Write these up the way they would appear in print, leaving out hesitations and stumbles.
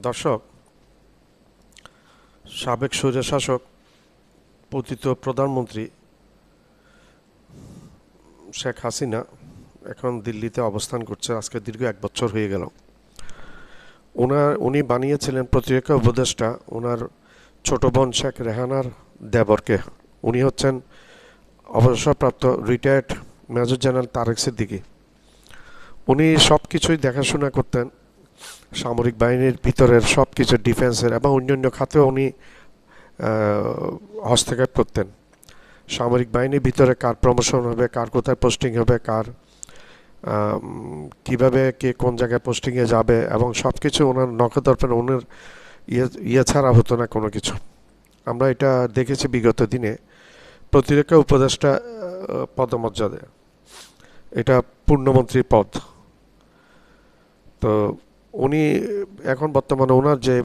দর্শক, সাবেক স্বৈরশাসক পতিত প্রধানমন্ত্রী শেখ হাসিনা এখন দিল্লিতে অবস্থান করছে। আজকে দীর্ঘ 1 বছর হয়ে গেল। উনি বানিয়েছিলেন প্রতিরক্ষা উপদেষ্টা ওনার ছোট বোন শেখ রেহানার দেবরকে। উনি হচ্ছেন অবসরপ্রাপ্ত retired major general Tarek Siddiqui. উনি সব কিছুই দেখাশোনা করতেন, সামরিক বাহিনীর ভিতরের সব কিছু, ডিফেন্সের এবং অন্যান্য খাতেও উনি হস্তক্ষেপ করতেন। সামরিক বাহিনীর ভিতরে কার প্রমোশন হবে, কার কোথায় পোস্টিং হবে, কার কীভাবে কে কোন জায়গায় পোস্টিংয়ে যাবে, এবং সব কিছু ওনার নখদর্পণে ওনার ইয়ে ছাড়া হতো না কোনো কিছু। আমরা এটা দেখেছি বিগত দিনে। প্রতিরক্ষা উপদেষ্টা পদমর্যাদা, এটা পূর্ণমন্ত্রী পদ। তো উনি এখন বর্তমানে ওনার যে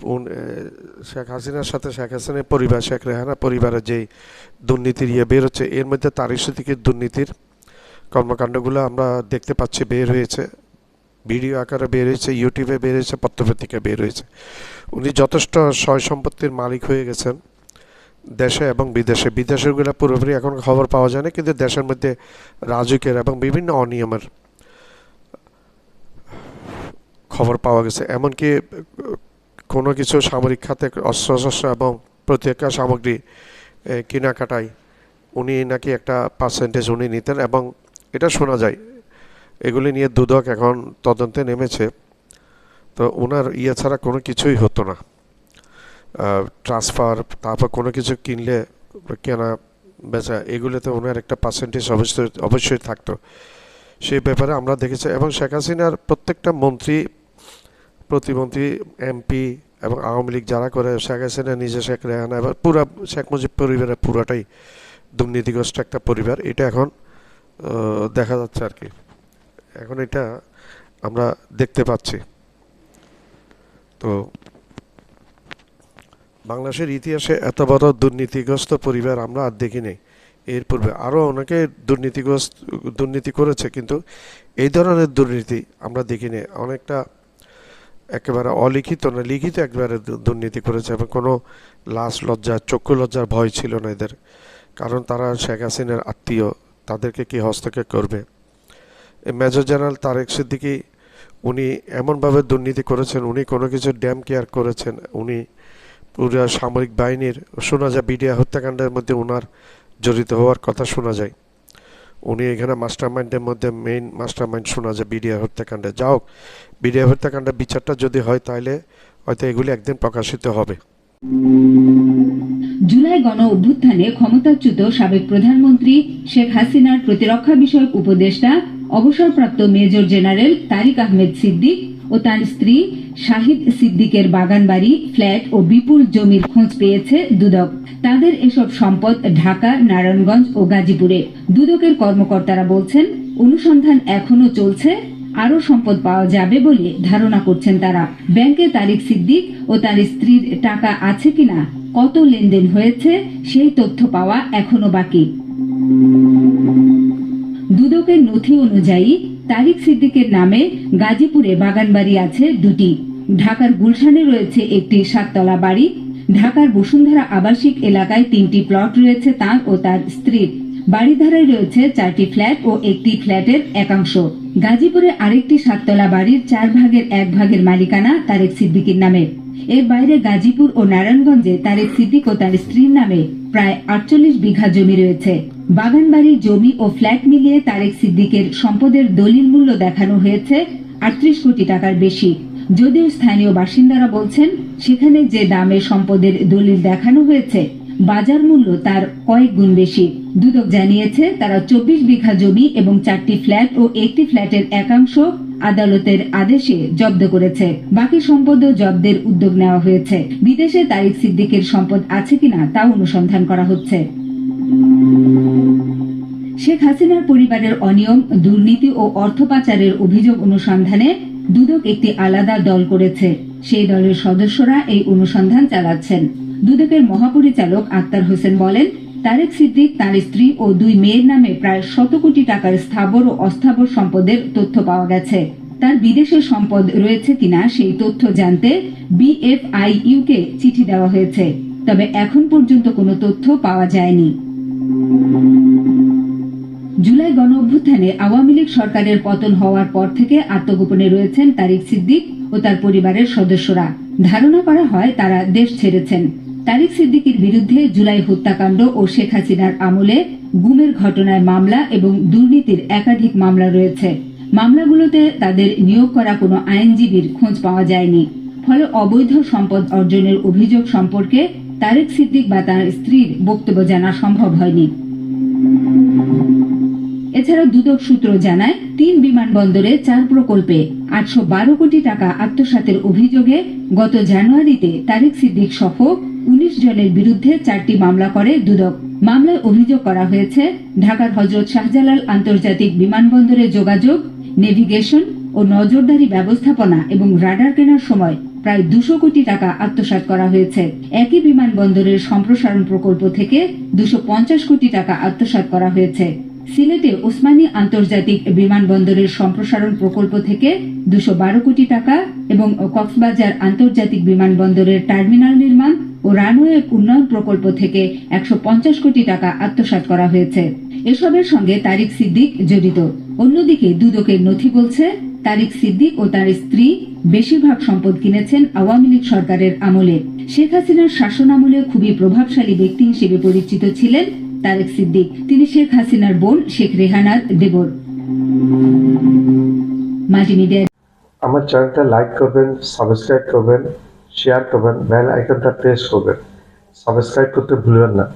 শেখ হাসিনার সাথে শেখ হাসিনার পরিবার, শেখ রেহানা পরিবারের যেই দুর্নীতির বের হচ্ছে, এর মধ্যে তারেক সিদ্দিকীর দুর্নীতির কর্মকাণ্ডগুলো আমরা দেখতে পাচ্ছি বের হয়েছে, ভিডিও আকারে বের হয়েছে, ইউটিউবে বের হয়েছে, পত্রপত্রিকায় বের হয়েছে। উনি যথেষ্ট সয় সম্পত্তির মালিক হয়ে গেছেন দেশে এবং বিদেশে। বিদেশেরগুলো পুরোপুরি এখন খবর পাওয়া যায় না, কিন্তু দেশের মধ্যে রাজুকের এবং বিভিন্ন অনিয়মের খবর পাওয়া গেছে। এমনকি কোনো কিছু সামরিক খাতে অস্ত্রশস্ত্র এবং প্রতিরক্ষা সামগ্রী কেনাকাটায় উনি নাকি একটা পার্সেন্টেজ উনি নিতেন, এবং এটা শোনা যায়। এগুলি নিয়ে দুদক এখন তদন্তে নেমেছে। তো ওনার ছাড়া কোনো কিছুই হতো না। ট্রান্সফার, তারপর কোনো কিছু কিনলে কেনা বেচা, এগুলোতে ওনার একটা পার্সেন্টেজ অবশ্যই থাকতো। সেই ব্যাপারে আমরা দেখেছি। এবং শেখ হাসিনার প্রত্যেকটা মন্ত্রী, প্রতিমন্ত্রী, এমপি এবং আওয়ামী লীগ যারা করে, শেখ হাসিনা নিজে, শেখ রেহানা এবং পুরা শেখ মুজিব পরিবারের পুরাটাই দুর্নীতিগ্রস্ত একটা পরিবার। এটা এখন দেখা যাচ্ছে আর কি, এখন এটা আমরা দেখতে পাচ্ছি। তো বাংলাদেশের ইতিহাসে এত বড় দুর্নীতিগ্রস্ত পরিবার আমরা আর দেখিনি। এর পূর্বে আরও অনেকে দুর্নীতি করেছে, কিন্তু এই ধরনের দুর্নীতি আমরা দেখিনি। অনেকটা একেবারে অলিখিত না, লিখিত একেবারে দুর্নীতি করেছে, এবং কোনো লাজ লজ্জা, চক্ষু লজ্জার ভয় ছিল না এদের। কারণ তারা শেখ হাসিনার আত্মীয়, তাদেরকে কি হস্তক্ষেপ করবে। মেজর জেনারেল তারেক সিদ্দিকী উনি এমনভাবে দুর্নীতি করেছেন, উনি কোনো কিছু ড্যাম কেয়ার করেছেন। উনি পুরো সামরিক বাহিনীর, শোনা যায় বিডিআর হত্যাকাণ্ডের মধ্যে ওনার জড়িত হওয়ার কথা শোনা যায়। উনি এখানে মাস্টারমাইন্ডের মধ্যে মেইন মাস্টারমাইন্ড শোনা যায় বিডিআর হত্যাকাণ্ডে। যা হোক, বিডিআর হত্যাকাণ্ডের বিচারটা যদি হয়, তাহলে হয়তো এগুলি একদিন প্রকাশিত হবে। জুলাই গণ অভ্যুত্থানে ক্ষমতাচ্যুত সাবেক প্রধানমন্ত্রী শেখ হাসিনার প্রতিরক্ষা বিষয়ক উপদেষ্টা অবসরপ্রাপ্ত মেজর জেনারেল তারিক আহমেদ সিদ্দিক ও তার স্ত্রী শাহিদ সিদ্দিকের বাগানবাড়ি, ফ্ল্যাট ও বিপুল জমির খোঁজ পেয়েছে দুদক। তাদের এসব সম্পদ ঢাকা, নারায়ণগঞ্জ ও গাজীপুরে। দুদকের কর্মকর্তারা বলছেন, অনুসন্ধান এখনো চলছে, আরও সম্পদ পাওয়া যাবে বলে ধারণা করছেন তারা। ব্যাংকে তারিক সিদ্দিক ও তার স্ত্রীর টাকা আছে কিনা, কত লেনদেন হয়েছে, সেই তথ্য পাওয়া এখনো বাকি। দুদকের নথি অনুযায়ী তারিক সিদ্দিকের নামে গাজীপুরে বাগানবাড়ি আছে 2টি। ঢাকার গুলশানে রয়েছে একটি 7তলা বাড়ি। ঢাকার বসুন্ধরা আবাসিক এলাকায় 3টি প্লট রয়েছে তার ও তার স্ত্রীর। বাড়িধারায় রয়েছে 4টি ফ্ল্যাট ও একটি ফ্ল্যাটের একাংশ। গাজীপুরে আরেকটি 7তলা বাড়ির 4 ভাগের 1 ভাগের মালিকানা তারেক সিদ্দিকের নামে। এর বাইরে গাজীপুর ও নারায়ণগঞ্জে তারেক সিদ্দিক ও তার স্ত্রীর নামে প্রায় 48 বিঘা জমি রয়েছে। বাগানবাড়ি, জমি ও ফ্ল্যাট মিলিয়ে তারেক সিদ্দিকের সম্পদের দলিল মূল্য দেখানো হয়েছে 38 কোটি টাকার বেশি। যদিও স্থানীয় বাসিন্দারা বলছেন, সেখানে যে দামে সম্পদের দলিল দেখানো হয়েছে, বাজার মূল্য তার কয়েক গুণ বেশি। দুদক জানিয়েছে, তারা 24 বিঘা জমি এবং 4টি ফ্ল্যাট ও একটি ফ্ল্যাটের একাংশ আদালতের আদেশে জব্দ করেছে। বাকি সম্পদও জব্দের উদ্যোগ নেওয়া হয়েছে। বিদেশে তারিক সিদ্দিকের সম্পদ আছে কিনা তা অনুসন্ধান করা হচ্ছে। শেখ হাসিনার পরিবারের অনিয়ম, দুর্নীতি ও অর্থ পাচারের অভিযোগ অনুসন্ধানে দুদক একটি আলাদা দল করেছে। সেই দলের সদস্যরা এই অনুসন্ধান চালাচ্ছেন। দুদকের মহাপরিচালক আক্তার হোসেন বলেন, তারেক সিদ্দিক, তার স্ত্রী ও 2 মেয়ের নামে প্রায় 100 কোটি টাকার স্থাবর ও অস্থাবর সম্পদের তথ্য পাওয়া গেছে। তার বিদেশের সম্পদ রয়েছে কিনা সেই তথ্য জানতে BFIU-কে চিঠি দেওয়া হয়েছে, তবে এখন পর্যন্ত কোনো তথ্য পাওয়া যায়নি। জুলাই গণ অভ্যুত্থানে আওয়ামী লীগ সরকারের পতন হওয়ার পর থেকে আত্মগোপনে রয়েছেন তারিক সিদ্দিক ও তার পরিবারের সদস্যরা। ধারণা করা হয় তারা দেশ ছেড়েছেন। তারিক সিদ্দিকের বিরুদ্ধে জুলাই হত্যাকাণ্ড ও শেখ হাসিনার আমলে গুমের ঘটনায় মামলা এবং দুর্নীতির একাধিক মামলা রয়েছে। মামলাগুলোতে তাদের নিয়োগ করা কোনো আইনজীবীর খোঁজ পাওয়া যায়নি। ফলে অবৈধ সম্পদ অর্জনের অভিযোগ সম্পর্কে তারিক সিদ্দিক বা তার স্ত্রীর বক্তব্য জানা সম্ভব হয়নি। এছাড়া দুদক সূত্র জানায় ৩ বিমানবন্দরে ৪ প্রকল্পে ৮১২ কোটি টাকা আত্মসাতের অভিযোগে গত জানুয়ারিতে তারিক সিদ্দিক সহ ১৯ জনের বিরুদ্ধে ৪টি মামলা করে দুদক। মামলায় অভিযোগ করা হয়েছে ঢাকার হযরত শাহজালাল আন্তর্জাতিক বিমানবন্দরে যোগাযোগ, নেভিগেশন ও নজরদারি ব্যবস্থাপনা এবং রাডার কেনার সময় প্রায় ২০০ কোটি টাকা আত্মসাৎ করা হয়েছে। একই বিমানবন্দরের সম্প্রসারণ প্রকল্প থেকে ২৫০ কোটি টাকা আত্মসাৎ করা হয়েছে। সিলেটে ওসমানী আন্তর্জাতিক বিমানবন্দরের সম্প্রসারণ প্রকল্প থেকে ২১২ কোটি টাকা এবং কক্সবাজার আন্তর্জাতিক বিমানবন্দরের টার্মিনাল নির্মাণ ও রানওয়ে উন্নয়ন প্রকল্প থেকে ১৫০ কোটি টাকা আত্মসাৎ করা হয়েছে। এসবের সঙ্গে তারিক সিদ্দিক জড়িত। অন্যদিকে দুদকের নথি বলছে তারিক সিদ্দিক ও তার স্ত্রী বেশিরভাগ সম্পদ কিনেছেন আওয়ামী লীগ সরকারের আমলে। শেখ হাসিনার শাসন আমলে খুবই প্রভাবশালী ব্যক্তি হিসেবে পরিচিত ছিলেন তারিক সিদ্দিক। তিনি শেখ হাসিনার বোন শেখ রেহানার দেবর। মাল্টিমিডিয়া। আমার চ্যানেলটা লাইক করবেন, সাবস্ক্রাইব করবেন, শেয়ার করবেন, বেল আইকনটা প্রেস করবেন। সাবস্ক্রাইব করতে ভুলবেন না।